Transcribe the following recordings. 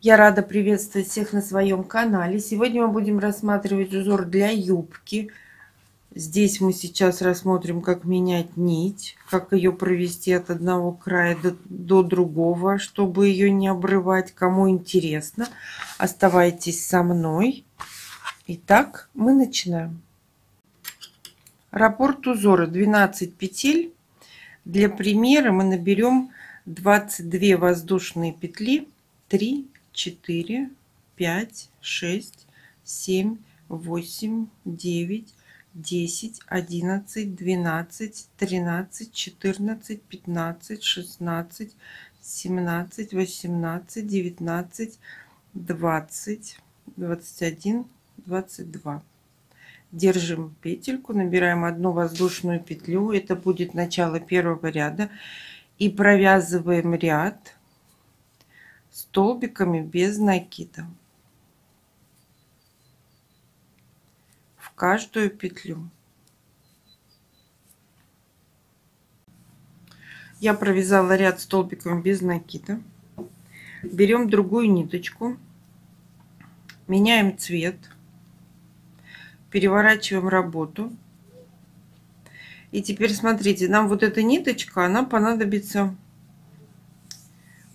Я рада приветствовать всех на своем канале. Сегодня мы будем рассматривать узор для юбки. Здесь мы сейчас рассмотрим, как менять нить, как ее провести от одного края до другого, чтобы ее не обрывать. Кому интересно, оставайтесь со мной. Итак, мы начинаем. Раппорт узора 12 петель. Для примера мы наберем 22 воздушные петли, 3, 4, 5, 6, 7, 8, 9, 10, 11, 12, 13, 14, 15, 16, 17, 18, 19, 20, 21, 22. Держим петельку, набираем одну воздушную петлю, это будет начало первого ряда, и провязываем ряд столбиками без накида в каждую петлю. Я провязала ряд столбиками без накида. Берем другую ниточку, меняем цвет, переворачиваем работу. И теперь смотрите, нам вот эта ниточка, она понадобится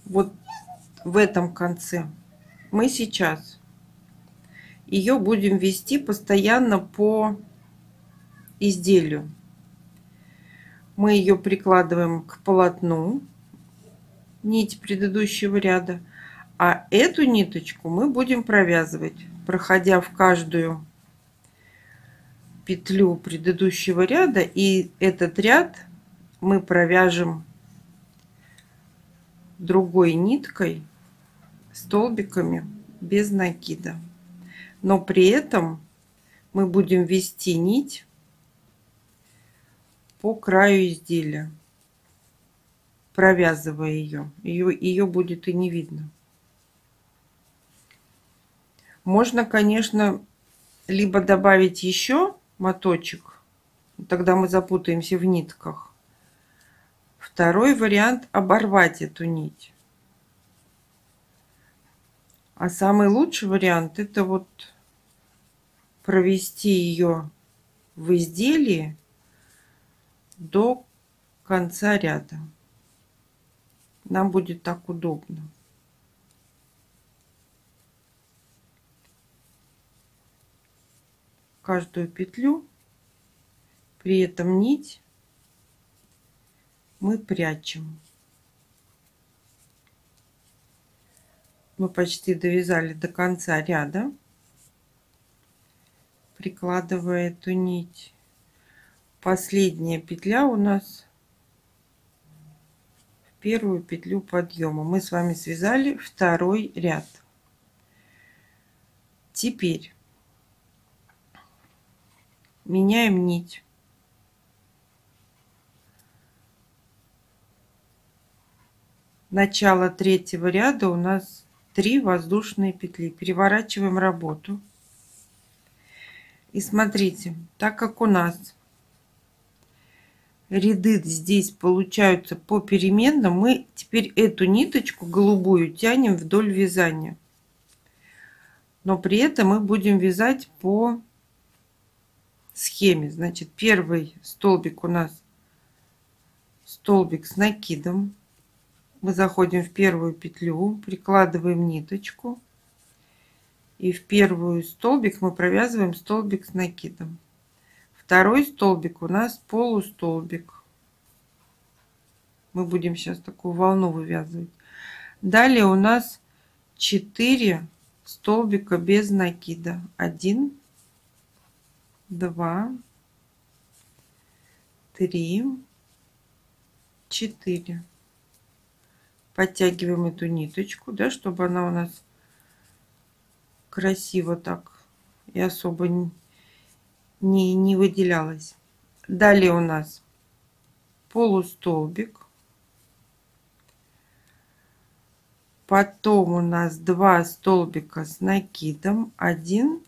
вот в этом конце. Мы сейчас ее будем вести постоянно по изделию. Мы ее прикладываем к полотну, нить предыдущего ряда, а эту ниточку мы будем провязывать, проходя в каждую петлю предыдущего ряда, и этот ряд мы провяжем другой ниткой, столбиками без накида. Но при этом мы будем вести нить по краю изделия, провязывая ее будет и не видно. Можно, конечно, либо добавить еще моточек, тогда мы запутаемся в нитках. Второй вариант — оборвать эту нить. А самый лучший вариант — это вот провести ее в изделии до конца ряда. Нам будет так удобно. Каждую петлю, при этом нить мы прячем. Мы почти довязали до конца ряда, прикладывая эту нить. Последняя петля у нас в первую петлю подъема. Мы с вами связали второй ряд. Теперь меняем нить. Начало третьего ряда у нас 3 воздушные петли. Переворачиваем работу. И смотрите, так как у нас ряды здесь получаются попеременно, мы теперь эту ниточку голубую тянем вдоль вязания. Но при этом мы будем вязать по схеме. Значит, первый столбик у нас столбик с накидом. Мы заходим в первую петлю, прикладываем ниточку, и в первую столбик мы провязываем столбик с накидом. Второй столбик у нас полустолбик. Мы будем сейчас такую волну вывязывать. Далее у нас 4 столбика без накида. 1, 2, 3, 4. Подтягиваем эту ниточку, да, чтобы она у нас красиво так и особо не выделялась. Далее у нас полустолбик. Потом у нас 2 столбика с накидом. 1,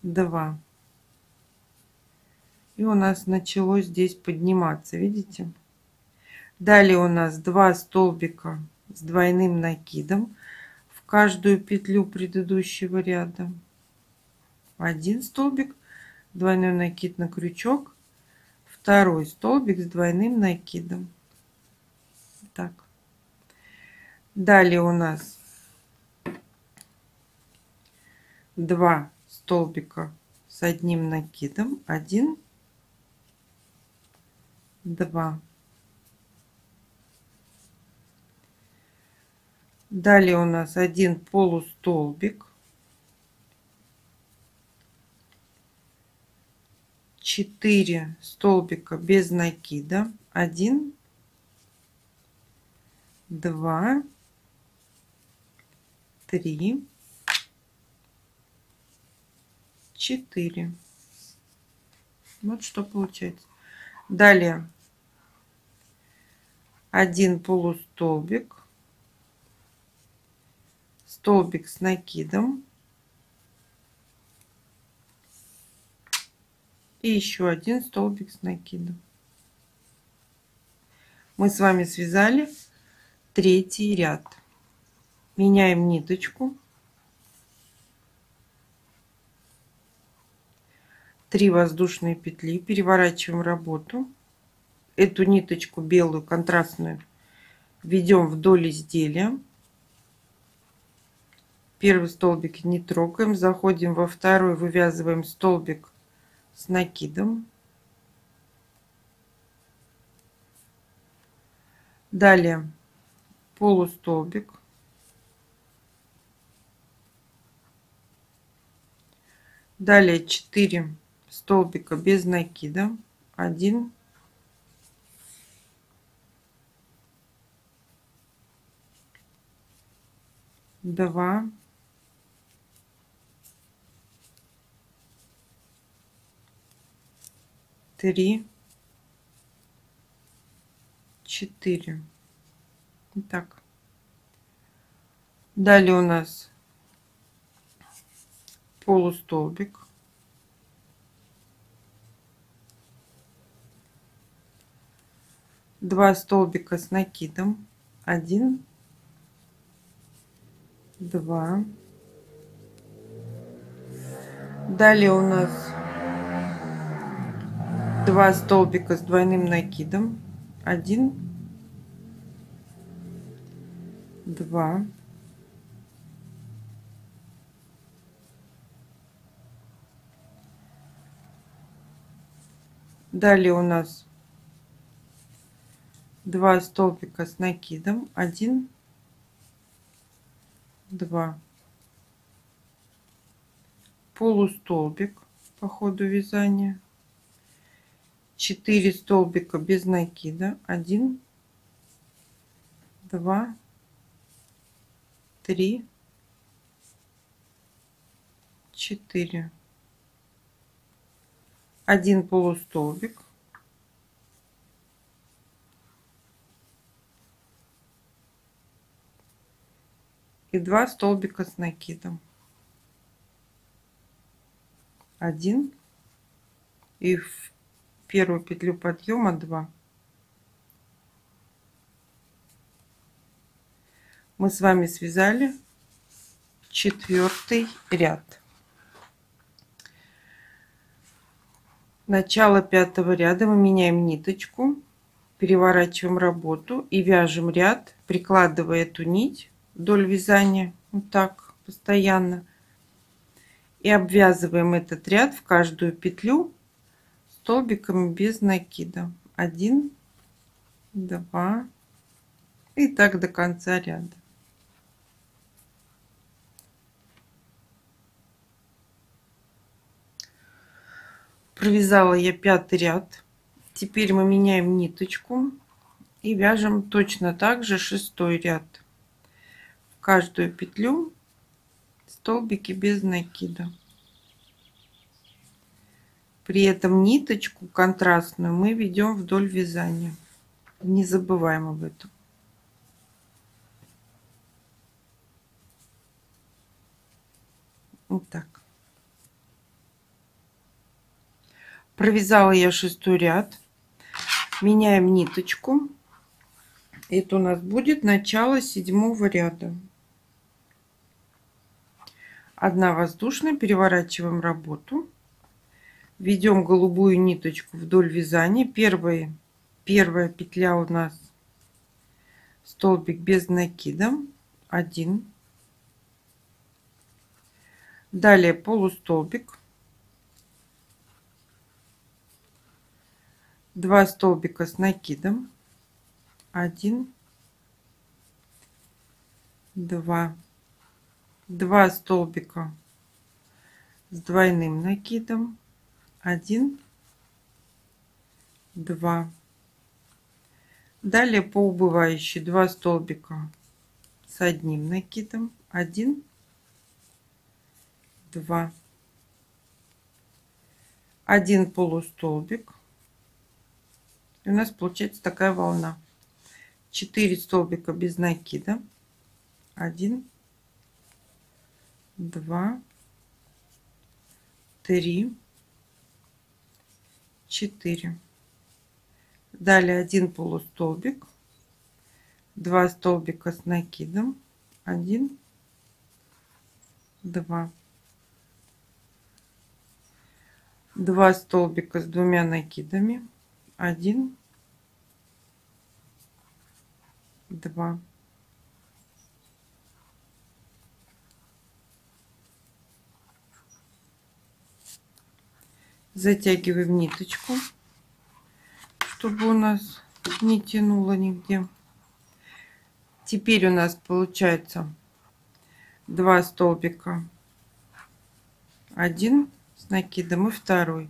2. И у нас начало здесь подниматься, видите? Далее у нас 2 столбика с двойным накидом в каждую петлю предыдущего ряда. 1 столбик, двойной накид на крючок, 2 столбик с двойным накидом. Так. Далее у нас 2 столбика с одним накидом, 1, 2. Далее у нас 1 полустолбик, 4 столбика без накида, 1, 2, 3, 4. Вот что получается. Далее 1 полустолбик, столбик с накидом и еще 1 столбик с накидом. Мы с вами связали 3-й ряд. Меняем ниточку. 3 воздушные петли, переворачиваем работу. Эту ниточку белую контрастную ведем вдоль изделия. Первый столбик не трогаем, заходим во второй, вывязываем столбик с накидом. Далее полустолбик. Далее 4 столбика без накида, 1, 2, 3, 4. Итак, далее у нас полустолбик, два столбика с накидом, 1, 2. Далее у нас 2 столбика с двойным накидом, 1, 2. Далее у нас 2 столбика с накидом, 1, 2. Полустолбик по ходу вязания, 4 столбика без накида, 1, 2, 3, 4. 1 полустолбик, и 2 столбика с накидом, 1, и в первую петлю подъема 2. Мы с вами связали 4-й ряд. Начало 5-го ряда мы меняем ниточку, переворачиваем работу и вяжем ряд, прикладывая эту нить вдоль вязания, вот так постоянно, и обвязываем этот ряд в каждую петлю столбиками без накида, 1, 2 и так до конца ряда. Провязала я 5-й ряд. Теперь мы меняем ниточку и вяжем точно так же 6-й ряд. В каждую петлю столбики без накида. При этом ниточку контрастную мы ведем вдоль вязания. Не забываем об этом. Вот так. Провязала я 6-й ряд. Меняем ниточку Это у нас будет начало 7-го ряда. 1 воздушная, переворачиваем работу. Ведем голубую ниточку вдоль вязания. Первая петля у нас столбик без накида, 1. Далее полустолбик, 2 столбика с накидом, 1, 2, 2 столбика с двойным накидом, 1, 2. Далее по убывающей 2 столбика с одним накидом, 1, 2, 1 полустолбик. И у нас получается такая волна. 4 столбика без накида, 1, 2, 3, 4. Далее 1 полустолбик, 2 столбика с накидом, 1, 2, 2 столбика с двумя накидами, 1, 2. Затягиваем ниточку, чтобы у нас не тянуло нигде. Теперь у нас получается 2 столбика, 1 с накидом и 2.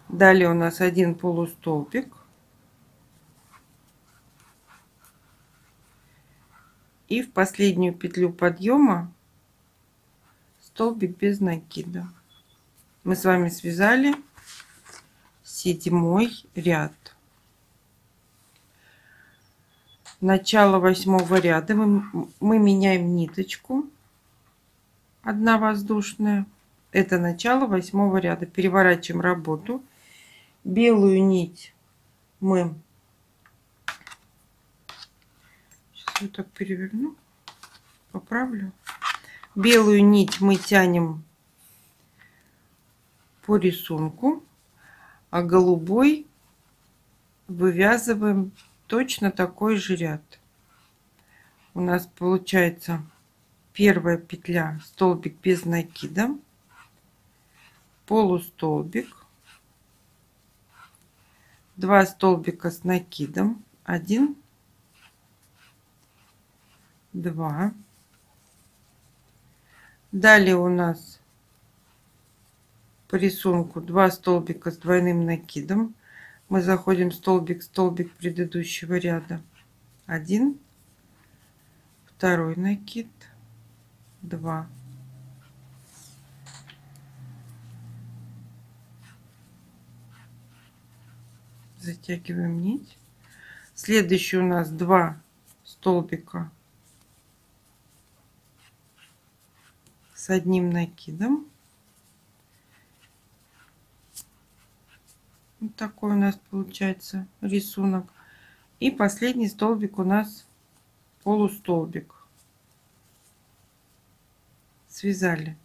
Далее у нас 1 полустолбик и в последнюю петлю подъема столбик без накида. Мы с вами связали 7-й ряд. Начало 8-го ряда мы меняем ниточку, 1 воздушная. Это начало 8-го ряда. Переворачиваем работу. Белую нить мы, сейчас я так переверну, поправлю. Белую нить мы тянем по рисунку, а голубой вывязываем точно такой же ряд. У нас получается первая петля столбик без накида, полустолбик, 2 столбика с накидом, 1, 2. Далее у нас по рисунку 2 столбика с двойным накидом. Мы заходим столбик предыдущего ряда, 1, 2 накид, 2. Затягиваем нить. Следующий у нас 2 столбика с одним накидом. Вот такой у нас получается рисунок. И последний столбик у нас полустолбик. Связали,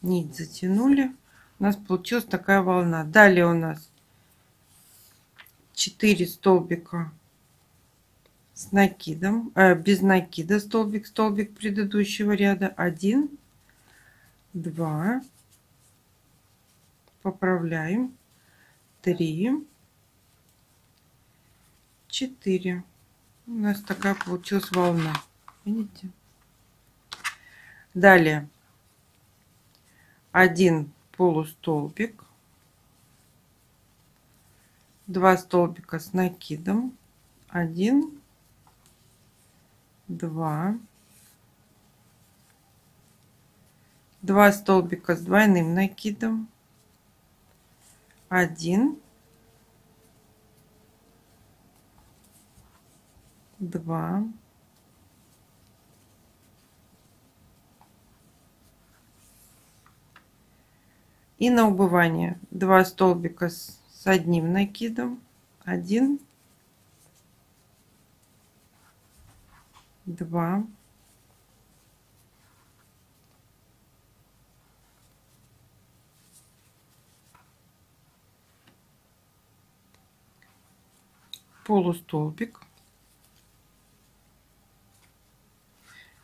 нить затянули. У нас получилась такая волна. Далее у нас 4 столбика с накидом, без накида, столбик предыдущего ряда, 1, 2, поправляем, 3, 4. У нас такая получилась волна, видите? Далее 1 полустолбик, 2 столбика с накидом, 1, 2, 2 столбика с двойным накидом, 1, 2, 1. На убывание 2 столбика с одним накидом, 1, 2, 1/2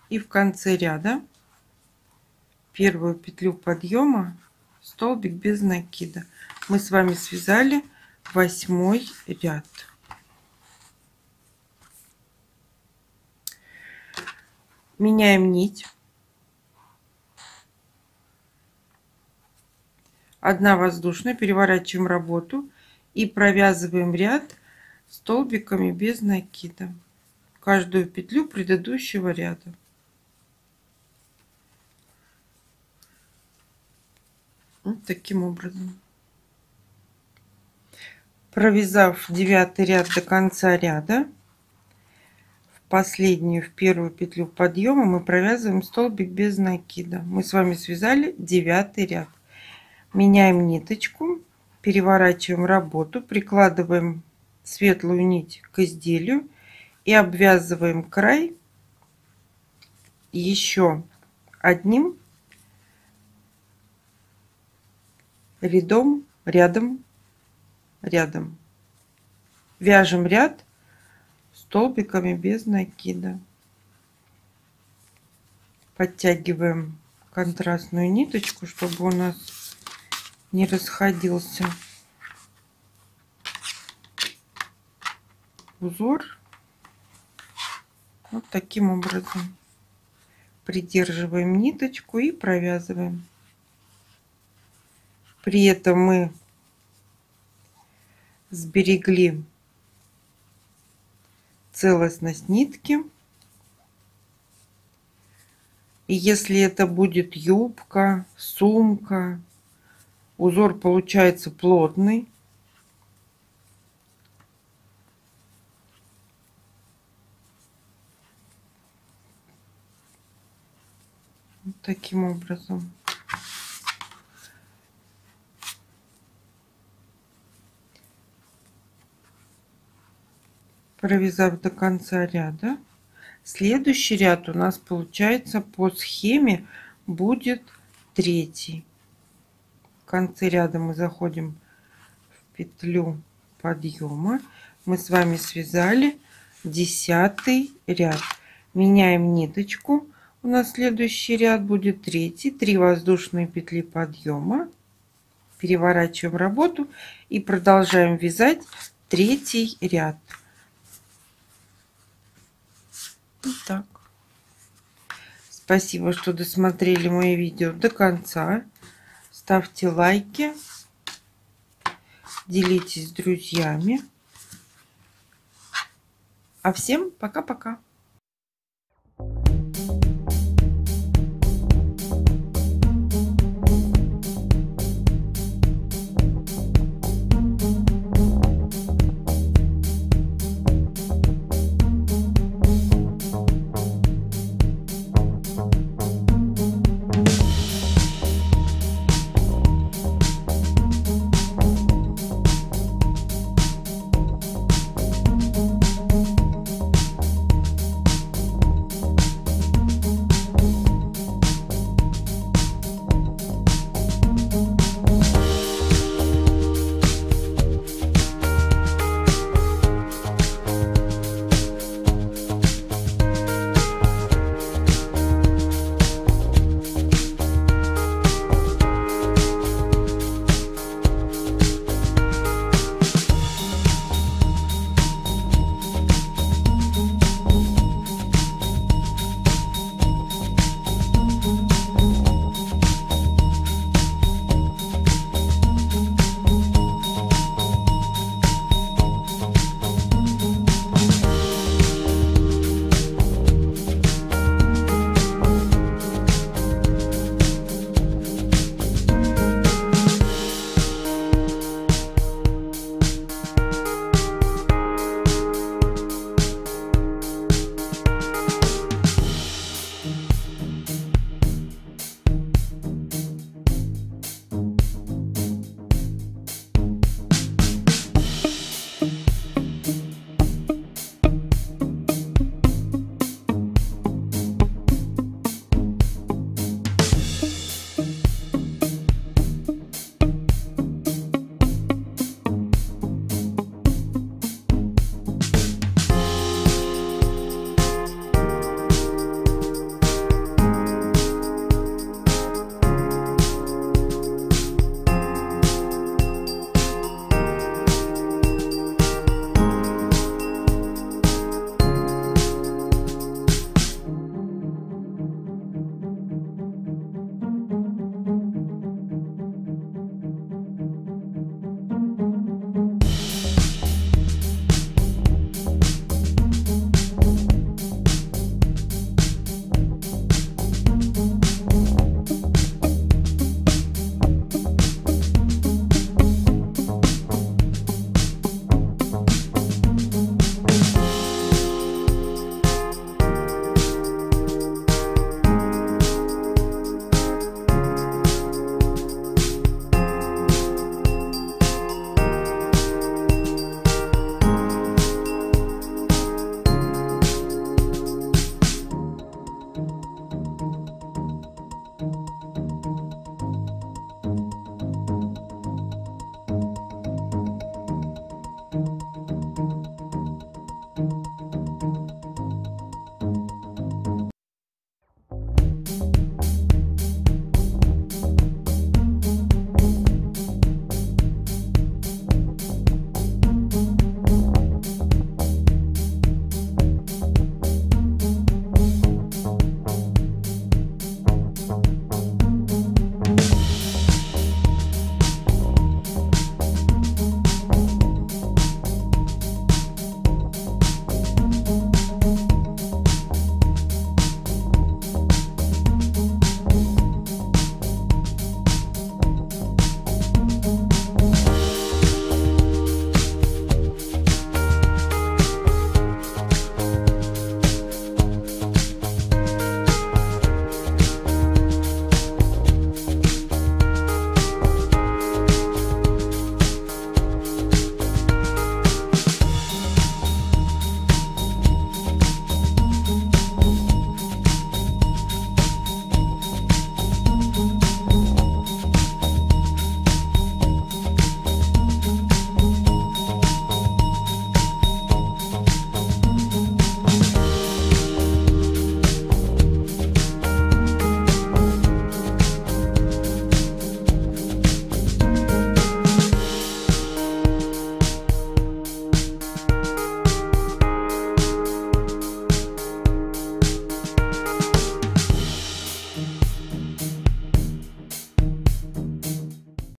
и в конце ряда первую петлю подъема столбик без накида. Мы с вами связали 8 ряд. Меняем нить. 1 воздушная, переворачиваем работу и провязываем ряд столбиками без накида, каждую петлю предыдущего ряда. Вот таким образом. Провязав 9 ряд до конца ряда, в первую петлю подъема мы провязываем столбик без накида. Мы с вами связали 9 ряд. Меняем ниточку, переворачиваем работу, прикладываем светлую нить к изделию и обвязываем край еще одним рядом. Вяжем ряд столбиками без накида. Подтягиваем контрастную ниточку, чтобы у нас не расходился узор. Вот таким образом придерживаем ниточку и провязываем. При этом мы сберегли целостность нитки. И если это будет юбка, сумка, узор получается плотный. Вот таким образом. Провязав до конца ряда, следующий ряд у нас получается по схеме будет 3. В конце ряда мы заходим в петлю подъема. Мы с вами связали 10 ряд. Меняем ниточку. У нас следующий ряд будет 3. 3 воздушные петли подъема. Переворачиваем работу и продолжаем вязать 3 ряд. Вот так. Спасибо, что досмотрели мое видео до конца. Ставьте лайки, делитесь с друзьями. А всем пока-пока.